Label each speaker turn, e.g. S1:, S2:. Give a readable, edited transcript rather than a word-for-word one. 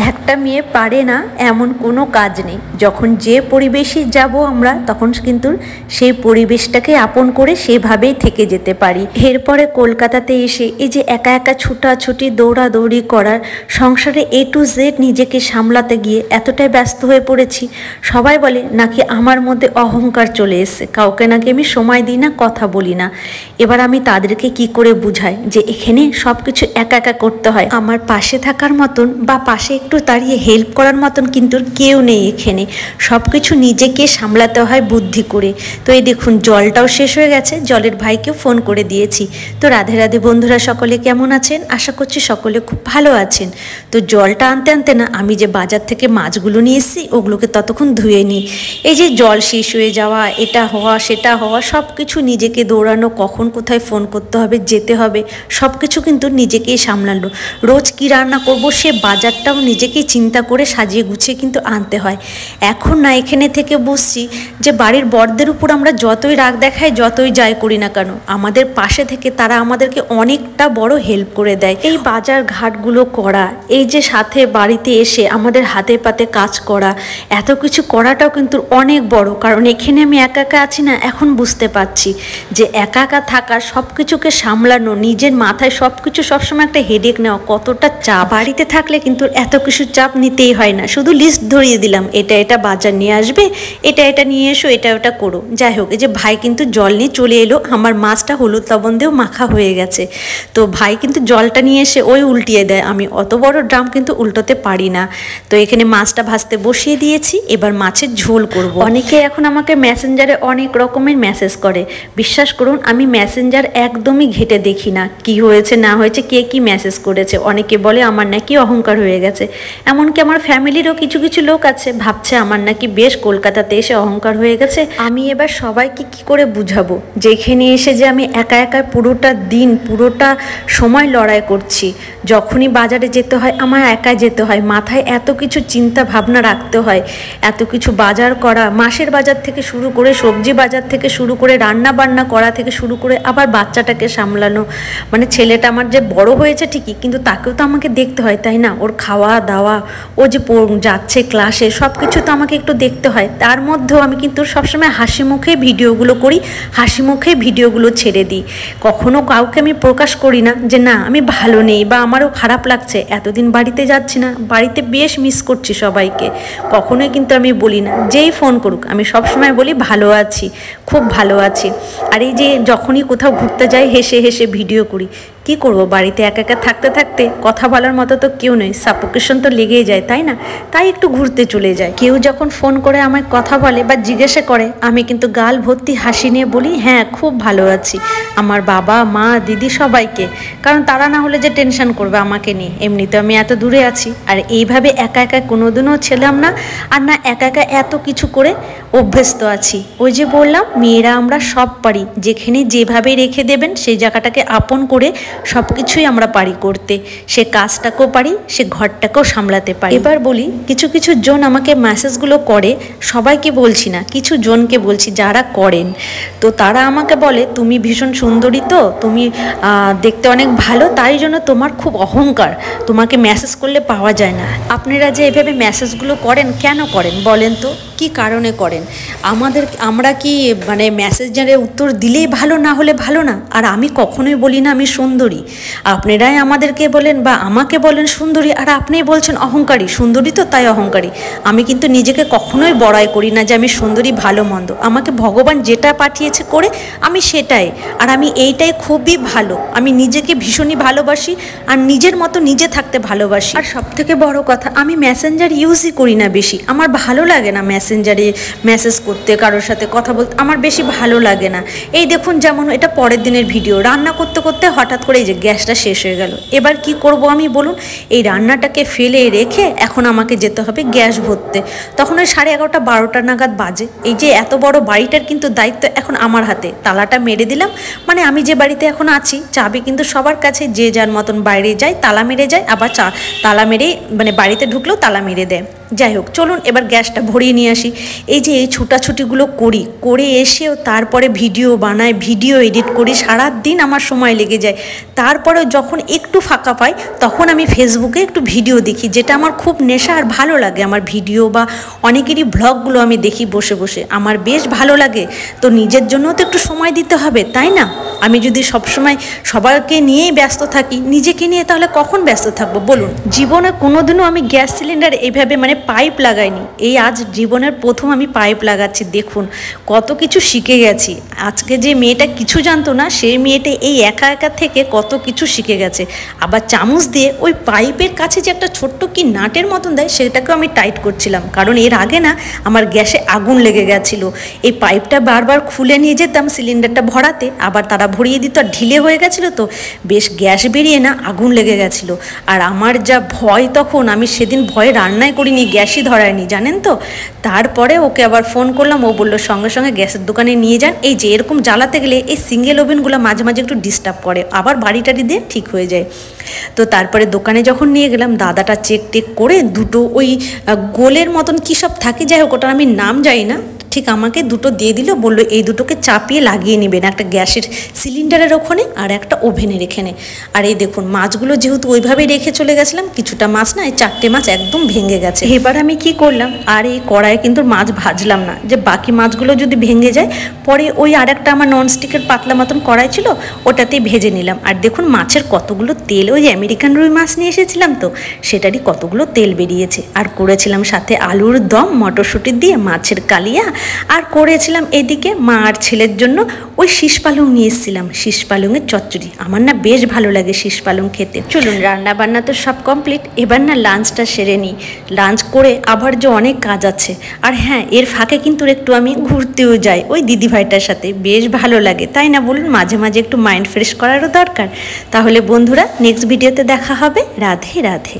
S1: একটা মেয়ে পারে না এমন কোনো কাজ নেই। যখন যে পরিবেশে যাব আমরা তখন কিন্তু সেই পরিবেশটাকে আপন করে সেভাবেই থেকে যেতে পারি। এরপরে কলকাতাতে এসে এই যে একা একা ছুটাছুটি দৌড়াদৌড়ি করার, সংসারে A to Z নিজেকে সামলাতে গিয়ে এতটাই ব্যস্ত হয়ে পড়েছি, সবাই বলে নাকি আমার মধ্যে অহংকার চলে এসছে, কাউকে নাকি আমি সময় দিই না, কথা বলি না। এবার আমি তাদেরকে কি করে বুঝাই যে এখানে সব কিছু একা একা করতে হয়, আমার পাশে থাকার মতন বা পাশে একটু দাঁড়িয়ে হেল্প করার মতন কিন্তু কেউ নেই এখানে, সব কিছু নিজেকে সামলাতে হয় বুদ্ধি করে। তো এই দেখুন জলটাও শেষ হয়ে গেছে, জলের ভাইকেও ফোন করে দিয়েছি। তো রাধে রাধে বন্ধুরা, সকলে কেমন আছেন? আশা করছি সকলে খুব ভালো আছেন। তো জলটা আনতে আনতে না আমি যে বাজার থেকে মাছগুলো নিয়ে এসেছি ওগুলোকে ততক্ষণ ধুয়ে নিই। এই যে জল শেষ হয়ে যাওয়া, এটা হওয়া সেটা হওয়া, সব কিছু নিজেকে দৌড়ানো, কখন কোথায় ফোন করতে হবে, যেতে হবে, সব কিছু কিন্তু নিজেকেই সামলালো। রোজ কী রান্না করব সে বাজারটাও নিজেকেই চিন্তা করে সাজিয়ে গুছিয়ে কিন্তু আনতে হয়। এখন না এখানে থেকে বুঝছি যে বাড়ির বড়দের উপর আমরা যতই রাগ দেখাই, যতই যাই করি না কেন, আমাদের পাশে থেকে তারা আমাদেরকে অনেকটা বড় হেল্প করে দেয়। এই বাজার ঘাটগুলো করা, এই যে সাথে বাড়িতে এসে আমাদের হাতে পাতে কাজ করা, এত কিছু করাটাও কিন্তু অনেক বড়। কারণ এখানে আমি একা একা আছি না, এখন বুঝতে পারছি যে একা একা থাকা, সব কিছুকে সামলানো, নিজের মাথায় সব কিছু সবসময় একটা হেডেক নেওয়া কতটা চাপ। বাড়িতে থাকলে কিন্তু এত কিছু চাপ নিতেই হয় না, শুধু লিস্ট ধরিয়ে দিলাম, এটা এটা বাজার নিয়ে আসবে, এটা এটা নিয়ে এসো, এটা ওটা করো। যাই হোক, এই যে ভাই কিন্তু জল নিয়ে চলে এলো, আমার মাছটা হলুদ লবণ দিয়েও মাখা হয়ে গেছে। তো ভাই কিন্তু জলটা নিয়ে এসে ওই উল্টিয়ে দেয়, আমি অত বড় ড্রাম কিন্তু উল্টোতে পারি না। তো এখানে মাছটা ভাজতে বসিয়ে দিয়েছি, এবার মাছের ঝোল করব। অনেকে এখন আমাকে মেসেঞ্জারে অনেক রকমের মেসেজ করে, বিশ্বাস করুন আমি মেসেঞ্জার একদমই ঘেটে দেখি না কি হয়েছে না হয়েছে, কে কি মেসেজ করেছে। অনেকে বলে আমার নাকি অহংকার হয়ে গেছে, এমনকি আমার ফ্যামিলিরও কিছু কিছু লোক আছে ভাবছে আমার নাকি বেশ কলকাতাতে এসে অহংকার হয়ে গেছে। আমি এবার সবাইকে কি করে বুঝাবো যেখানে এসে যে আমি একা একা পুরোটা দিন পুরোটা সময় লড়াই করছি। যখনই বাজারে যেতে হয় আমার একা যেতে হয়, মাথায় এত কিছু চিন্তা ভাবনা রাখতে হয়, এত কিছু বাজার করা, মাসের বাজার থেকে শুরু করে সবজি বাজার থেকে শুরু করে রান্না বান্না করা থেকে শুরু করে আবার বাচ্চাটাকে সামলানো। মানে ছেলেটা আমার যে বড় হয়েছে ঠিকই, কিন্তু তাকেও তো আমাকে দেখতে হয়, তাই না? ওর খাওয়া দাওয়া, ও যে যাচ্ছে ক্লাসে, সব কিছু তো আমাকে একটু দেখতে হয়। তার মধ্যেও আমি কিন্তু সবসময় হাসি মুখে ভিডিওগুলো করি, হাসি মুখে ভিডিওগুলো ছেড়ে দিই। কখনো কাউকে আমি প্রকাশ করি না যে না আমি ভালো নেই বা আমারও খারাপ লাগছে, এতদিন বাড়িতে যাচ্ছি না, বাড়িতে বেশ মিস করছি সবাইকে, কখনোই কিন্তু আমি বলি না। যেই ফোন করুক আমি সবসময় বলি ভালো আছি, খুব ভালো আছি। আর এই যে যখনই কোথাও ঘুরতে যাই হেসে হেসে ভিডিও করি। কি করব, বাড়িতে একা একা থাকতে থাকতে কথা বলার মতো তো কেউ নেই, সাফোকেশন তো লেগেই যায়, তাই না? তাই একটু ঘুরতে চলে যায়। কেউ যখন ফোন করে আমায় কথা বলে বা জিজ্ঞাসা করে, আমি কিন্তু গাল ভর্তি হাসি নিয়ে বলি হ্যাঁ খুব ভালো আছি, আমার বাবা মা দিদি সবাইকে। কারণ তারা না হলে যে টেনশন করবে আমাকে নিয়ে, এমনিতে আমি এত দূরে আছি। আর এইভাবে একা একা কোনোদিনও ছিলাম না, আর না একা একা এত কিছু করে অভ্যস্ত আছি। ওই যে বললাম মেয়েরা আমরা সব পারি, যেখানে যেভাবে রেখে দেবেন সেই জায়গাটাকে আপন করে সব কিছুই আমরা পারি করতে, সে কাজটাকেও পারি, সে ঘরটাকেও সামলাতে পারি। এবার বলি, কিছু কিছু জন আমাকে মেসেজগুলো করে, সবাইকে বলছি না, কিছু জনকে বলছি যারা করেন। তো তারা আমাকে বলে তুমি ভীষণ সুন্দরী, তো তুমি দেখতে অনেক ভালো, তাই জন্য তোমার খুব অহংকার, তোমাকে মেসেজ করলে পাওয়া যায় না। আপনারা যে এভাবে মেসেজগুলো করেন কেন করেন বলেন তো, কি কারণে করেন? আমরা কি মানে মেসেঞ্জারে উত্তর দিলেই ভালো, না হলে ভালো না? আর আমি কখনোই বলি না আমি সুন্দরী, আপনারাই আমাদেরকে বলেন বা আমাকে বলেন সুন্দরী, আর আপনিই বলছেন অহংকারী। সুন্দরী তো তাই অহংকারী। আমি কিন্তু নিজেকে কখনোই বড়াই করি না যে আমি সুন্দরী, ভালো মন্দ, আমাকে ভগবান যেটা পাঠিয়েছে করে আমি সেটাই, আর আমি এইটাই খুবই ভালো। আমি নিজেকে ভীষণই ভালোবাসি আর নিজের মতো নিজে থাকতে ভালোবাসি। আর সব থেকে বড় কথা, আমি মেসেঞ্জার ইউজই করি না বেশি, আমার ভালো লাগে না মেসেঞ্জারে মেসেজ করতে, কারোর সাথে কথা বলতে আমার বেশি ভালো লাগে না। এই দেখুন যেমন এটা পরের দিনের ভিডিও, রান্না করতে করতে হঠাৎ করে এই যে গ্যাসটা শেষ হয়ে গেল। এবার কি করব আমি বলুন? এই রান্নাটাকে ফেলে রেখে এখন আমাকে যেতে হবে গ্যাস ভরতে। তখন ওই 11:30 12টা নাগাদ বাজে। এই যে এত বড় বাড়িটার কিন্তু দায়িত্ব এখন আমার হাতে। তালাটা মেরে দিলাম, মানে আমি যে বাড়িতে এখন আছি চাবি কিন্তু সবার কাছে, যে যার মতন বাইরে যায় তালা মেরে যায়, আবার তালা মেরে মানে বাড়িতে ঢুকলেও তালা মেরে দেয়। যাই হোক, চলুন এবার গ্যাসটা ভরিয়ে নিয়ে আসি। এই যে এই ছুটাছুটিগুলো করে এসেও তারপরে ভিডিও বানাই, ভিডিও এডিট করি, সারা দিন আমার সময় লেগে যায়। তারপরে যখন একটু ফাঁকা পাই তখন আমি ফেসবুকে একটু ভিডিও দেখি, যেটা আমার খুব নেশা আর ভালো লাগে। আমার ভিডিও বা অনেকেরই ব্লগগুলো আমি দেখি বসে বসে, আমার বেশ ভালো লাগে। তো নিজের জন্যও তো একটু সময় দিতে হবে, তাই না? আমি যদি সবসময় সবাইকে নিয়েই ব্যস্ত থাকি, নিজেকে নিয়ে তাহলে কখন ব্যস্ত থাকবো বলুন? জীবনে কোনোদিনও আমি গ্যাস সিলিন্ডার এইভাবে মানে পাইপ লাগাইনি, এই আজ জীবনের প্রথম আমি পাইপ লাগাচ্ছি। দেখুন কত কিছু শিখে গেছি। আজকে যে মেয়েটা কিছু জানতো না, সেই মেয়েটা এই একা একা থেকে কত কিছু শিখে গেছে। আবার চামচ দিয়ে ওই পাইপের কাছে যে একটা ছোট্ট কি নাটের মতন দেয়, সেটাকেও আমি টাইট করছিলাম, কারণ এর আগে না আমার গ্যাসে আগুন লেগে গেছিলো। এই পাইপটা বারবার খুলে নিয়ে যেতাম সিলিন্ডারটা ভরাতে, আবার তারা ভরিয়ে দিত, আর ঢিলে হয়ে গেছিলো তো বেশ গ্যাস বেরিয়ে না আগুন লেগে গেছিলো। আর আমার যা ভয় তখন, আমি সেদিন ভয়ে রান্নাই করিনি, গ্যাসই ধরায়নি জানেন তো। তারপরে ওকে আবার ফোন করলাম, ও বললো সঙ্গে সঙ্গে গ্যাসের দোকানে নিয়ে যান। এই যে এরকম জ্বালাতে গেলে এই সিঙ্গেল ওভেনগুলো মাঝে মাঝে একটু ডিস্টার্ব করে, আবার বাড়ি টাড়ি দিয়ে ঠিক হয়ে যায়। তো তারপরে দোকানে যখন নিয়ে গেলাম, দাদাটা চেক টেক করে দুটো ওই গোলের মতন কী সব থাকে, যাই হোক ওটার আমি নাম জানি না, ঠিক আমাকে দুটো দিয়ে দিল, বললো এই দুটোকে চাপিয়ে লাগিয়ে নেবেন একটা গ্যাসের সিলিন্ডারের ওখানে আর একটা ওভেনের এখানে। আর এই দেখুন মাছগুলো যেহেতু ওইভাবেই রেখে চলে গেছিলাম, কিছুটা মাছ না, এই 4টে মাছ একদম ভেঙে গেছে। এবার আমি কি করলাম, আর এই কড়াইয়ে কিন্তু মাছ ভাজলাম না, যে বাকি মাছগুলো যদি ভেঙে যায়, পরে ওই আর একটা আমার ননস্টিকের পাতলা মতন কড়াই ছিল, ওটাতেই ভেজে নিলাম। আর দেখুন মাছের কতগুলো তেল, ওই আমেরিকান রুই মাছ নিয়ে এসেছিলাম তো সেটারই কতগুলো তেল বেরিয়েছে। আর করেছিলাম সাথে আলুর দম মটরশুঁটি দিয়ে, মাছের কালিয়া, আর করেছিলাম এদিকে মা আর ছেলের জন্য ওই শীষ পালং নিয়ে এসেছিলাম, শীষ পালংয়ের চচ্চড়ি। আমার না বেশ ভালো লাগে শীষ পালং খেতে। চলুন রান্না বান্না তো সব কমপ্লিট, এবার না লাঞ্চটা সেরে নিই। লাঞ্চ করে আবার যে অনেক কাজ আছে। আর হ্যাঁ, এর ফাঁকে কিন্তু একটু আমি ঘুরতেও যাই ওই দিদিভাইটার সাথে, বেশ ভালো লাগে, তাই না বলুন? মাঝে মাঝে একটু মাইন্ড ফ্রেশ করারও দরকার। তাহলে বন্ধুরা নেক্সট ভিডিওতে দেখা হবে। রাধে রাধে।